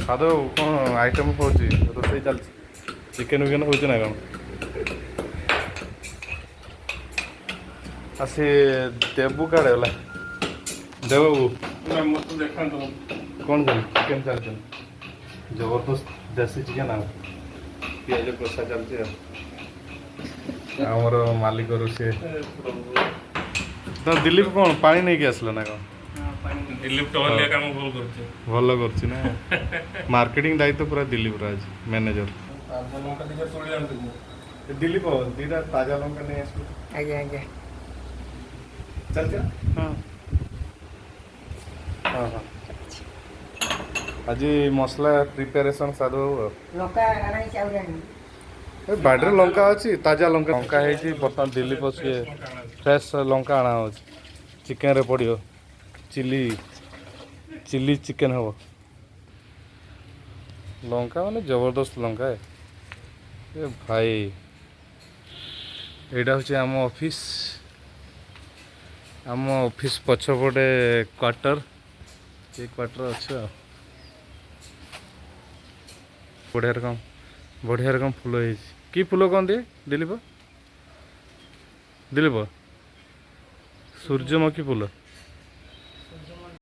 ସାଦ କ'ଣ ଆଇଟମ୍ ହେଉଛି ରୋଷେଇ ଚାଲିଛି ଚିକେନ୍ ଫିକେନ୍ ହେଉଛି ନା କ'ଣ? ଆଉ ସେ ଦେବୁ କାଡ଼େ ଗଲା ଦେବୁ ମୋତେ ଦେଖାନ୍ତୁ କ'ଣ ଚାଲିଛି ଚିକେନ୍ ଚାଲିଛନ୍ତି ଜବରଦସ୍ତ ଦେଶୀ ଚିକେନ୍ ଆଉ ପିଆଜ କଷା ଚାଲିଛି ଆଉ ଆମର ମାଲିକ ରୋଷେଇ ତ ଦିଲ୍ଲୀପ କ'ଣ ପାଣି ନେଇକି ଆସିଲା ନା କ'ଣ? ଦିଲ୍ଲୀପ ଟହଲିଆ କାମ ଭଲ କରୁଛି। ଭଲ କରୁଛି ନା ମାର୍କେଟିଂ ଦାୟିତ୍ୱ ପୁରା ଦିଲ୍ଲୀପର ଅଛି ମ୍ୟାନେଜର। ତାଜା ଲଙ୍କା ଟିକେ ତୋଳି ଆଣନ୍ତୁ। ଦିଲ୍ଲୀପ ଦୁଇଟା ତାଜା ଲଙ୍କା ନେଇ ଆସିବୁ। ଆଜ୍ଞା ଆଜ୍ଞା ଚାଲିଛି ହଁ ହଁ ହଁ ଆଜି ମସଲା ପ୍ରିପାରେସନ୍ ସାଧୁ ବାବୁ ଆଉ ଲଙ୍କା ଆଣାଇଛି ଆଉ ଜାଣିନି ଏ ବାଡ଼ିରେ ଲଙ୍କା ଅଛି ତାଜା ଲଙ୍କା ଲଙ୍କା ହେଇଛି ବର୍ତ୍ତମାନ ଦିଲ୍ଲୀପ ସିଏ ଫ୍ରେଶ୍ ଲଙ୍କା ଅଣା ହେଉଛି ଚିକେନ୍ରେ ପଡ଼ିବ ଚିଲି ଚିକେନ୍ ହେବ ଲଙ୍କା ମାନେ ଜବରଦସ୍ତ ଲଙ୍କା ଏ ଭାଇ ଏଇଟା ହେଉଛି ଆମ ଅଫିସ୍ ପଛପଟେ କ୍ୱାର୍ଟର ଏ କ୍ୱାର୍ଟର ଅଛି ଆଉ ବଢ଼ିଆ ରକମ ଫୁଲ ହେଇଛି କି ଫୁଲ କହନ୍ତି ଦିଲ୍ଲୀପ ସୂର୍ଯ୍ୟମୁଖୀ ଫୁଲ